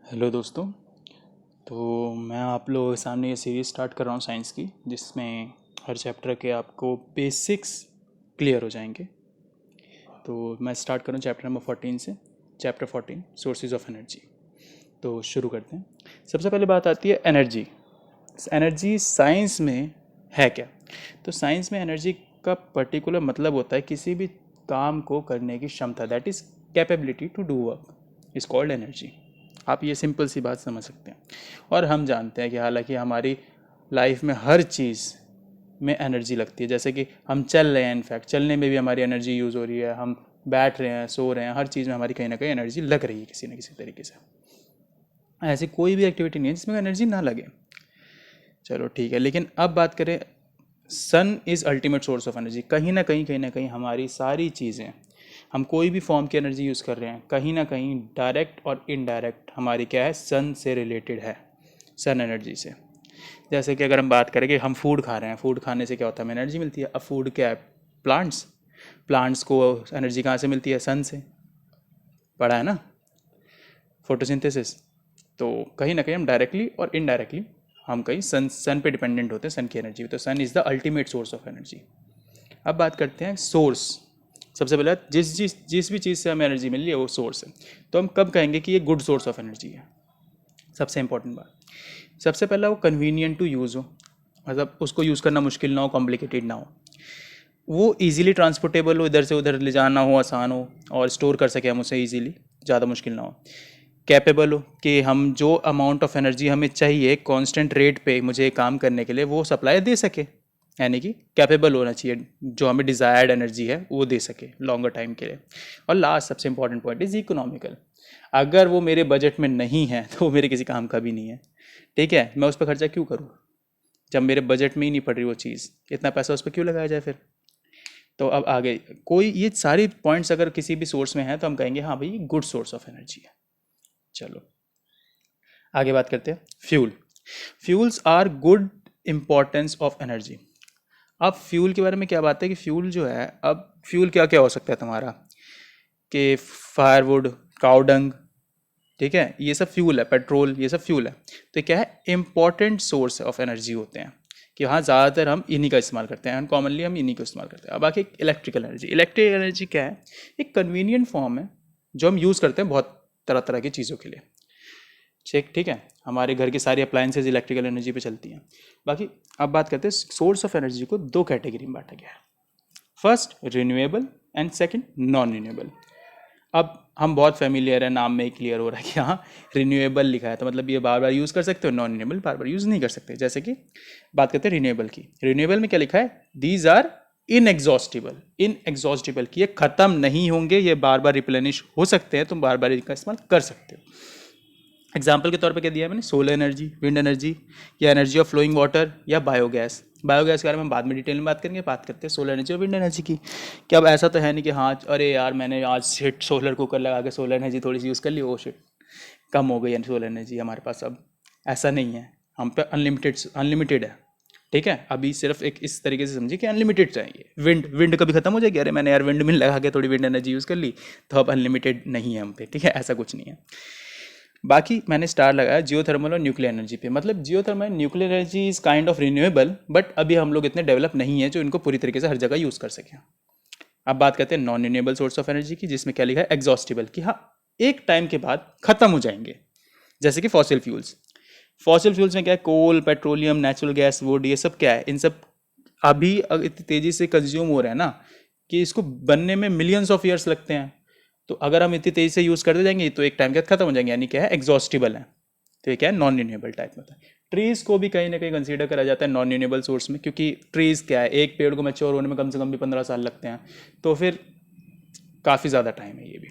Hello दोस्तों। तो मैं आप लोगों के सामने ये सीरीज़ स्टार्ट कर रहा हूँ साइंस की, जिसमें हर चैप्टर के आपको बेसिक्स क्लियर हो जाएंगे। तो मैं स्टार्ट करूँ चैप्टर नंबर 14 से। Chapter 14 sources of energy. तो शुरू करते हैं। सबसे पहले बात आती है एनर्जी। एनर्जी साइंस में है क्या? तो साइंस में एनर्जी का पर्टिकुलर मतलब होता है किसी भी काम को करने की क्षमता, that is capability to do work is called energy. आप ये सिंपल सी बात समझ सकते हैं। और हम जानते हैं कि हालांकि हमारी लाइफ में हर चीज़ में एनर्जी लगती है। जैसे कि हम चल रहे हैं, इनफैक्ट चलने में भी हमारी एनर्जी यूज़ हो रही है, हम बैठ रहे हैं, सो रहे हैं, हर चीज़ में हमारी कहीं ना कहीं एनर्जी लग रही है किसी न किसी तरीके से। ऐसी कोई भी एक्टिविटी नहीं है जिसमें एनर्जी ना लगे। चलो ठीक है, लेकिन अब बात करें, sun is ultimate source of energy. कहीं ना कहीं हमारी सारी चीज़ें, हम कोई भी फॉर्म की एनर्जी यूज़ कर रहे हैं, कहीं ना कहीं डायरेक्ट और इनडायरेक्ट हमारी क्या है, सन से रिलेटेड है, सन एनर्जी से। जैसे कि अगर हम बात करें कि हम फूड खा रहे हैं, फूड खाने से क्या होता है, हमें एनर्जी मिलती है। अब फूड क्या है? प्लांट्स। प्लांट्स को एनर्जी कहाँ से मिलती है? सन से। पढ़ा है ना, फोटोसिंथेसिस। तो कहीं ना कहीं हम डायरेक्टली और इनडायरेक्टली हम कहीं सन पे डिपेंडेंट होते हैं, सन की एनर्जी। तो sun is the ultimate source of energy. अब बात करते हैं सोर्स। सबसे पहले जिस भी चीज़ से हमें एनर्जी मिल रही है वो सोर्स है। तो हम कब कहेंगे कि ये गुड सोर्स ऑफ एनर्जी है? सबसे इंपॉर्टेंट बात, सबसे पहला वो कन्वीनियंट टू यूज़ हो, मतलब उसको यूज़ करना मुश्किल ना हो, कॉम्प्लिकेटेड ना हो, वो इजीली ट्रांसपोर्टेबल हो, इधर से उधर ले जाना हो आसान हो, और स्टोर कर सके हम उसे इजीली, ज़्यादा मुश्किल ना हो। कैपेबल हो कि हम जो अमाउंट ऑफ एनर्जी हमें चाहिए कांस्टेंट रेट पे मुझे काम करने के लिए, वो सप्लाई दे सके। यानी कि कैपेबल होना चाहिए, जो हमें डिज़ायर्ड एनर्जी है वो दे सके लॉन्गर टाइम के लिए। और लास्ट सबसे इंपॉर्टेंट पॉइंट इज़ इकोनॉमिकल। अगर वो मेरे बजट में नहीं है तो वो मेरे किसी काम का भी नहीं है। ठीक है, मैं उस पर खर्चा क्यों करूँ जब मेरे बजट में ही नहीं पड़ रही वो चीज़? इतना पैसा उस पर क्यों लगाया जाए फिर? तो अब आगे कोई ये सारी पॉइंट्स अगर किसी भी सोर्स में है तो हम कहेंगे हाँ भाई, गुड सोर्स ऑफ एनर्जी है। चलो आगे बात करते हैं। Fuel. Fuels are good importance of energy. अब फ्यूल के बारे में क्या बात है कि फ्यूल जो है, अब फ्यूल क्या क्या हो सकता है तुम्हारा, कि फायरवुड, काउडंग, ठीक है, ये सब फ्यूल है, पेट्रोल, ये सब फ्यूल है। तो ये क्या है, इंपॉर्टेंट सोर्स ऑफ एनर्जी होते हैं, कि हाँ ज़्यादातर हम इन्हीं का इस्तेमाल करते हैं, कॉमनली हम इन्हीं को इस्तेमाल करते हैं। अब बाकी इलेक्ट्रिकल एनर्जी। इलेक्ट्रिकल एनर्जी क्या है? एक कन्वीनियंट फॉर्म है जो हम यूज़ करते हैं बहुत तरह तरह की चीज़ों के लिए। ठीक है, हमारे घर की सारी अप्लायंसेज इलेक्ट्रिकल एनर्जी पे चलती हैं। बाकी अब बात करते हैं सोर्स ऑफ एनर्जी को दो कैटेगरी में बांटा गया है। First renewable and second non renewable. अब हम बहुत फेमिलियर है, नाम में ही क्लियर हो रहा है कि हाँ रिन्यूएबल लिखा है तो मतलब ये बार बार यूज़ कर सकते हो, नॉन रिन्यूएबल बार बार यूज़ नहीं कर सकते। जैसे कि बात करते हैं रिन्यूएबल की। रिन्यूएबल में क्या लिखा है? These are inexhaustible. इनएग्जॉस्टिबल की, ये ख़त्म नहीं होंगे, ये बार बार रिप्लेनिश हो सकते हैं, तुम बार बार इनका इस्तेमाल कर सकते हो। एग्जाम्पल के तौर पे क्या दिया है मैंने? सोलर एनर्जी, विंड एनर्जी, या एनर्जी ऑफ फ्लोइंग वाटर, या बायोगैस। बायोगैस के बारे में हम बाद में डिटेल में बात करेंगे। बात करते हैं सोलर एनर्जी और विंड एनर्जी की। कि अब ऐसा तो है नहीं कि हाँ अरे यार मैंने आज शिट सोलर कुकर लगा के सोलर एनर्जी थोड़ी सी यूज़ कर ली, वो शिट कम हो गई है सोलर एनर्जी हमारे पास। अब ऐसा नहीं है, हम पे अनलिमिटेड है। ठीक है, अभी सिर्फ एक इस तरीके से समझिए कि अनलिमिटेड चाहिए। विंड कभी खत्म हो जाएगी, अरे मैंने यार विंड मिल लगा के थोड़ी विंड एनर्जी यूज़ कर ली तो अब अनलिमिटेड नहीं है हम पे। ठीक है, ऐसा कुछ नहीं है। बाकी मैंने स्टार लगाया जियोथर्मल और न्यूक्लियर एनर्जी पे। मतलब geothermal nuclear energy is kind of renewable, but अभी हम लोग इतने डेवलप नहीं है जो इनको पूरी तरीके से हर जगह यूज़ कर सकें। अब बात करते हैं non renewable source of energy की, जिसमें क्या लिखा है? एग्जॉस्टिबल, कि हाँ एक टाइम के बाद खत्म हो जाएंगे। जैसे कि फॉसिल फ्यूल्स। फॉसिल फ्यूल्स में क्या है? कोल, पेट्रोलियम, नेचुरल गैस, वुड, ये सब क्या है? इन सब अभी इतनी तेज़ी से कंज्यूम हो रहा है ना कि इसको बनने में मिलियंस ऑफ ईयर्स लगते हैं। तो अगर हम इतनी तेज़ी से यूज़ करते जाएंगे तो एक टाइम के बाद खत्म हो जाएंगे, यानी क्या है? एग्जॉस्टिबल है। तो ये क्या है? नॉन रिन्यूएबल टाइप में होता है। ट्रीज़ को भी कहीं ना कहीं कंसीडर करा जाता है नॉन रिन्यूएबल सोर्स में, क्योंकि ट्रीज़ क्या है, एक पेड़ को मैच्योर होने में कम से कम भी 15 साल लगते हैं, तो फिर काफ़ी ज़्यादा टाइम है ये भी।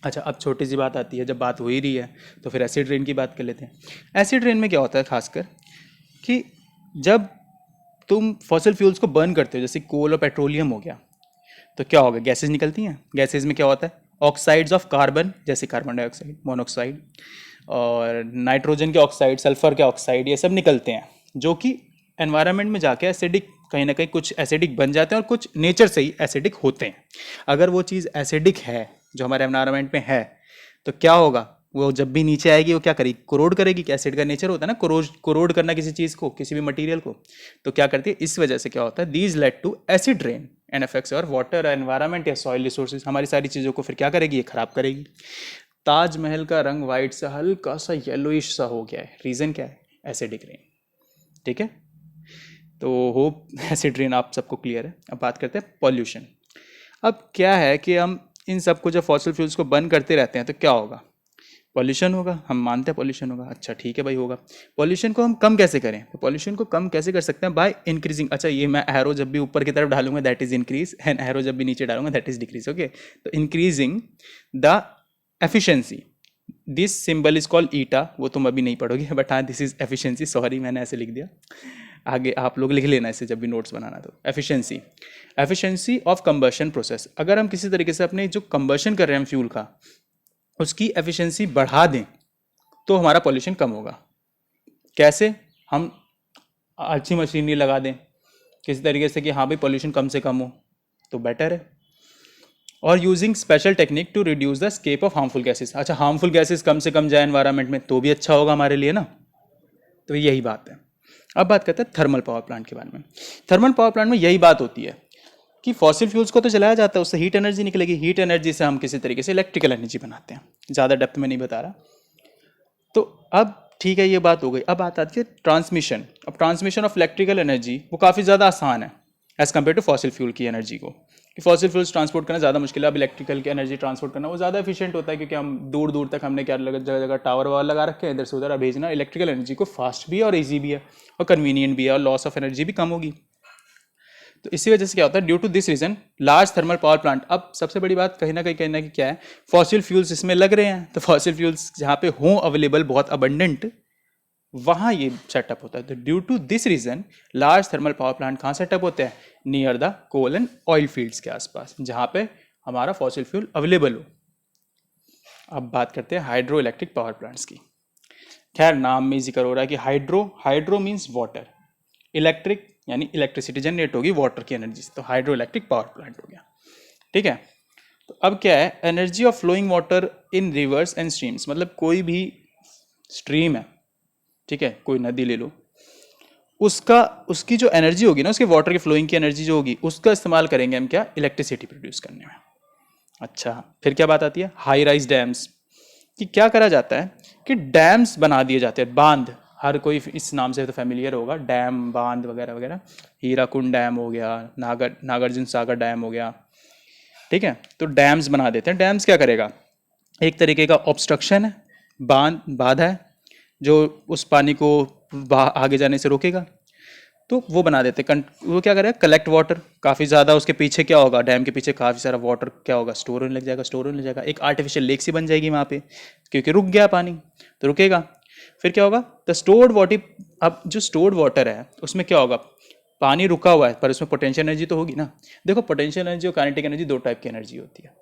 अच्छा, अब छोटी सी बात आती है, जब बात हो ही रही है तो फिर एसिड रेन की बात कर लेते हैं। एसिड रेन में क्या होता है खासकर, कि जब तुम फॉसिल फ्यूल्स को बर्न करते हो, जैसे कोल और पेट्रोलियम हो गया, तो क्या होगा? गैसेज निकलती हैं। गैसेज में क्या होता है? ऑक्साइड्स ऑफ कार्बन, जैसे कार्बन डाइऑक्साइड, मोनोऑक्साइड, और नाइट्रोजन के ऑक्साइड, सल्फर के ऑक्साइड, ये सब निकलते हैं, जो कि एनवायरनमेंट में जाके एसिडिक, कहीं ना कहीं कुछ एसिडिक बन जाते हैं और कुछ नेचर से ही एसिडिक होते हैं। अगर वो चीज़ एसिडिक है जो हमारे एनवायरनमेंट में है, तो क्या होगा? वो जब भी नीचे आएगी वो क्या करेगी, कोरोड करेगी। कि एसिड का नेचर होता है ना कोरोड करना किसी चीज़ को, किसी भी मटेरियल को। तो क्या करती है, इस वजह से क्या होता है, these lead to acid rain and affects और वाटर एनवायरमेंट या सॉइल रिसोर्सेज, हमारी सारी चीज़ों को फिर क्या करेगी, ये खराब करेगी। ताजमहल का रंग वाइट से हल्का सा येलोइश सा हो गया है, रीज़न क्या है, एसिडिक रेन। ठीक है, तो होप एसिड रेन आप सबको क्लियर है। अब बात करते हैं पॉल्यूशन। अब क्या है कि हम इन सबको जब फॉसिल फ्यूल्स को बंद करते रहते हैं तो क्या होगा, पॉल्यूशन होगा। हम मानते हैं पॉल्यूशन होगा, अच्छा ठीक है भाई होगा। पॉल्यूशन को हम कम कैसे करें, तो पॉल्यूशन को कम कैसे कर सकते हैं, बाय इंक्रीजिंग। अच्छा, ये मैं एरो जब भी ऊपर की तरफ डालूंगा that is increase, and arrow जब भी नीचे डालूंगा दैट इज डिक्रीज। ओके, तो increasing the efficiency, this symbol is called eta, वो तुम अभी नहीं पढ़ोगे, बट हाँ दिस इज एफिशिएंसी, सॉरी मैंने ऐसे लिख दिया, आगे आप लोग लिख लेना इसे जब भी नोट्स बनाना। तो efficiency, efficiency of combustion process, अगर हम किसी तरीके से अपने जो कंबशन कर रहे हैं फ्यूल का, उसकी एफिशिएंसी बढ़ा दें तो हमारा पॉल्यूशन कम होगा। कैसे, हम अच्छी मशीनरी लगा दें किसी तरीके से कि हाँ भाई पॉल्यूशन कम से कम हो, तो बेटर है। और using special technique to reduce the escape of harmful gases, अच्छा हार्मफुल गैसेस कम से कम जाए एनवायरनमेंट में तो भी अच्छा होगा हमारे लिए ना, तो यही बात है। अब बात करते हैं थर्मल पावर प्लांट के बारे में। थर्मल पावर प्लांट में यही बात होती है कि फॉसिल फ्यूल्स को तो जलाया जाता है, उससे हीट एनर्जी निकलेगी, हीट एनर्जी से हम किसी तरीके से इलेक्ट्रिकल एनर्जी बनाते हैं, ज़्यादा डेप्थ में नहीं बता रहा। तो अब ठीक है, ये बात हो गई। अब बात आती है ट्रांसमिशन। अब ट्रांसमिशन ऑफ इलेक्ट्रिकल एनर्जी वो काफ़ी ज़्यादा आसान है as compare to fossil fuel की एनर्जी को, कि फॉसिल फ्यूल्स ट्रांसपोर्ट करना ज़्यादा मुश्किल है। अब इलेक्ट्रिकल की एनर्जी ट्रांसपोर्ट करना वो ज़्यादा एफिशिएंट होता है, क्योंकि हम दूर दूर तक हमने क्या जगह जगह टावर वावर लगा रखे हैं, इधर से उधर भेजना इलेक्ट्रिकल एनर्जी को फास्ट भी है और ईजी भी है और कन्वीनियंट भी है और लॉस ऑफ एनर्जी भी कम होगी। तो इसी वजह से क्या होता है, due to this reason large thermal power plant. अब सबसे बड़ी बात कहीं ना कहीं क्या है, फॉसिल फ्यूल्स इसमें लग रहे हैं, तो फॉसिल फ्यूल्स जहाँ पे हों अवेलेबल बहुत अबंडेंट, वहाँ ये सेटअप होता है। तो due to this reason large thermal power plant कहाँ सेटअप होते हैं, near the coal and oil fields के आसपास, जहाँ पे हमारा फॉसिल फ्यूल अवेलेबल हो। अब बात करते हैं हाइड्रो इलेक्ट्रिक पावर प्लांट्स की। खैर नाम में जिक्र हो रहा है कि हाइड्रो मीन्स वाटर, इलेक्ट्रिक यानी इलेक्ट्रिसिटी जनरेट होगी वाटर की एनर्जी से, तो हाइड्रो इलेक्ट्रिक पावर प्लांट हो गया। ठीक है, तो अब क्या है, energy of flowing water in rivers and streams, मतलब कोई भी स्ट्रीम है, ठीक है, कोई नदी ले लो, उसकी जो एनर्जी होगी ना, उसके वाटर की फ्लोइंग की एनर्जी जो होगी, उसका इस्तेमाल करेंगे हम क्या, इलेक्ट्रिसिटी प्रोड्यूस करने में। अच्छा, फिर क्या बात आती है, हाई राइज डैम्स, कि क्या करा जाता है कि डैम्स बना दिए जाते हैं, बांध, हर कोई इस नाम से तो फैमिलियर होगा, डैम बांध वगैरह वगैरह। हीराकुंड डैम हो गया, नागार्जुन सागर डैम हो गया, ठीक है, तो डैम्स बना देते हैं। डैम्स क्या करेगा, एक तरीके का ऑब्स्ट्रक्शन है, बाधा है जो उस पानी को आगे जाने से रोकेगा, तो वो बना देते हैं। वो क्या करेगा, कलेक्ट वाटर, काफ़ी ज़्यादा उसके पीछे क्या होगा, डैम के पीछे काफ़ी सारा वाटर क्या होगा, स्टोर होने लग जाएगा, एक आर्टिफिशियल लेक सी बन जाएगी वहाँ पे, क्योंकि रुक गया पानी तो रुकेगा। फिर क्या होगा, द स्टोर्ड वाटर, अब जो स्टोर्ड वाटर है उसमें क्या होगा, पानी रुका हुआ है पर उसमें पोटेंशियल एनर्जी तो होगी ना। देखो पोटेंशियल एनर्जी और काइनेटिक एनर्जी दो टाइप की एनर्जी होती है।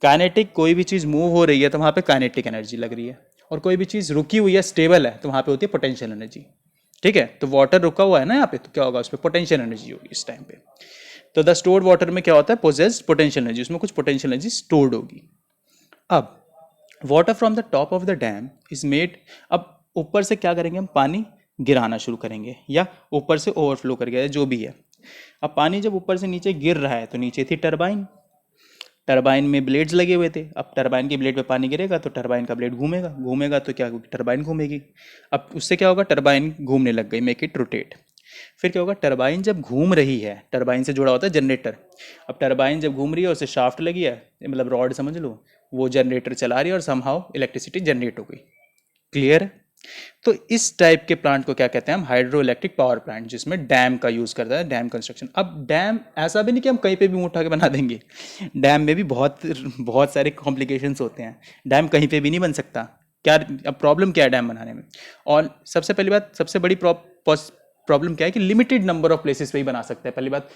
काइनेटिक, कोई भी चीज़ मूव हो रही है तो वहाँ पे काइनेटिक एनर्जी लग रही है, और कोई भी चीज़ रुकी हुई है, स्टेबल है, तो वहाँ पे होती है पोटेंशियल एनर्जी। ठीक है, तो वाटर रुका हुआ है ना यहाँ पे, तो क्या होगा, उस पर पोटेंशियल एनर्जी होगी इस टाइम पे। तो द स्टोर्ड वाटर में क्या होता है, पोजेस्ड पोटेंशियल एनर्जी, उसमें कुछ पोटेंशियल एनर्जी स्टोर्ड होगी। अब water from the top of the dam is made, अब ऊपर से क्या करेंगे हम, पानी गिराना शुरू करेंगे या ऊपर से ओवरफ्लो कर गया जो भी है। अब पानी जब ऊपर से नीचे गिर रहा है तो नीचे थी टरबाइन, टरबाइन में ब्लेड्स लगे हुए थे। अब टरबाइन की ब्लेड पे पानी गिरेगा तो टरबाइन का ब्लेड घूमेगा तो क्या होगी, टरबाइन घूमेगी। अब उससे क्या होगा, टरबाइन घूमने लग गई, मेक इट रोटेट। फिर क्या होगा, टरबाइन जब घूम रही है, टरबाइन से जुड़ा होता है जनरेटर, अब टरबाइन जब घूम रही है उसे शाफ्ट लगी है, मतलब रॉड समझ लो, वो जनरेटर चला रही है और समहाउ इलेक्ट्रिसिटी जनरेट हो गई। क्लियर है, तो इस टाइप के प्लांट को क्या कहते हैं हम, हाइड्रो इलेक्ट्रिक पावर प्लांट, जिसमें डैम का यूज़ करता है, डैम कंस्ट्रक्शन। अब डैम ऐसा भी नहीं कि हम कहीं पे भी उठा के बना देंगे, डैम में भी बहुत बहुत सारे कॉम्प्लिकेशंस होते हैं, डैम कहीं पे भी नहीं बन सकता। क्या, अब प्रॉब्लम क्या है डैम बनाने में, और सबसे पहली बात, सबसे बड़ी प्रॉब्लम क्या है कि लिमिटेड नंबर ऑफ प्लेसेस पे ही बना सकते हैं। पहली बात,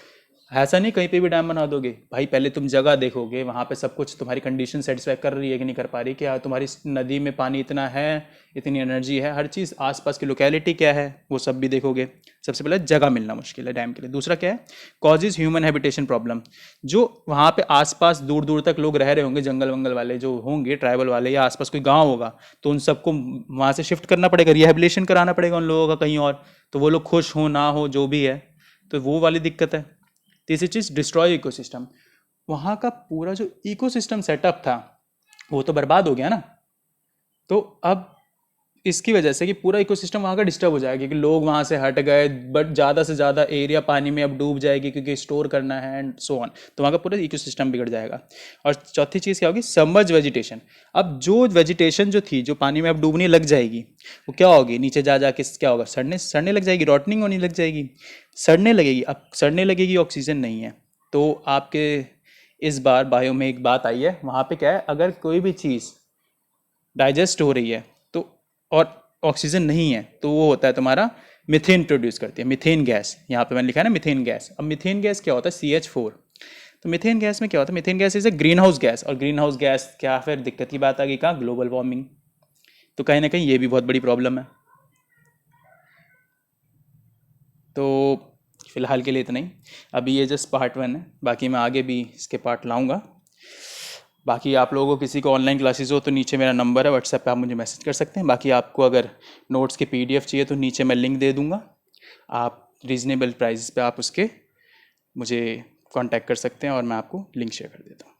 ऐसा नहीं कहीं पे भी डैम बना दोगे भाई, पहले तुम जगह देखोगे, वहाँ पे सब कुछ तुम्हारी कंडीशन सेटिस्फाई कर रही है कि नहीं कर पा रही, क्या तुम्हारी इस नदी में पानी इतना है, इतनी एनर्जी है, हर चीज़ आसपास की लोकेलिटी क्या है वो सब भी देखोगे। सबसे पहले जगह मिलना मुश्किल है डैम के लिए। दूसरा क्या है, कॉजेज ह्यूमन हैबिटेशन प्रॉब्लम। जो वहाँ पे आसपास दूर दूर तक लोग रह रहे होंगे, जंगल वंगल वाले जो होंगे, ट्राइबल वाले, या आसपास कोई गाँव होगा, तो उन सबको वहाँ से शिफ्ट करना पड़ेगा, रिहेबिलिटेशन कराना पड़ेगा उन लोगों का कहीं और, तो वो लोग खुश हो ना हो जो भी है, तो वो वाली दिक्कत है। तीसरी चीज़ डिस्ट्रॉय इकोसिस्टम। वहाँ का पूरा जो इकोसिस्टम सेटअप था वो तो बर्बाद हो गया ना। तो अब इसकी वजह से कि पूरा इकोसिस्टम वहाँ का डिस्टर्ब हो जाएगा, क्योंकि लोग वहाँ से हट गए, बट ज़्यादा से ज़्यादा एरिया पानी में अब डूब जाएगी क्योंकि स्टोर करना है एंड सो ऑन, तो वहाँ का पूरा इकोसिस्टम बिगड़ जाएगा। और चौथी चीज़ क्या होगी, सबमर्ज वेजिटेशन। अब जो वेजिटेशन जो थी, जो पानी में अब डूबने लग जाएगी, वो क्या होगी, नीचे जा जा के क्या होगा, सड़ने सड़ने लग जाएगी, रॉटनिंग होने लग जाएगी, सड़ने लगेगी। अब सड़ने लगेगी, ऑक्सीजन नहीं है, तो आपके इस बार बायो में एक बात आई है, वहाँ पे क्या है, अगर कोई भी चीज़ डाइजेस्ट हो रही है तो, और ऑक्सीजन नहीं है, तो वो होता है तुम्हारा मीथेन प्रोड्यूस करती है, मीथेन गैस। यहाँ पे मैंने लिखा है ना मीथेन गैस। अब मीथेन गैस क्या होता है, CH4। तो मीथेन गैस में क्या होता है, methane gas is a green house gas, और ग्रीन हाउस गैस क्या, फिर दिक्कत की बात आ गई कहाँ, ग्लोबल वार्मिंग। तो कहीं ना कहीं ये भी बहुत बड़ी प्रॉब्लम है। तो फिलहाल के लिए इतना ही, अभी ये जस्ट पार्ट 1 है, बाकी मैं आगे भी इसके पार्ट लाऊंगा। बाकी आप लोगों को किसी को ऑनलाइन क्लासेस हो तो नीचे मेरा नंबर है, व्हाट्सएप पे आप मुझे मैसेज कर सकते हैं। बाकी आपको अगर नोट्स के PDF चाहिए तो नीचे मैं लिंक दे दूंगा, आप रीज़नेबल प्राइस पे आप उसके मुझे कांटेक्ट कर सकते हैं और मैं आपको लिंक शेयर कर देता हूँ।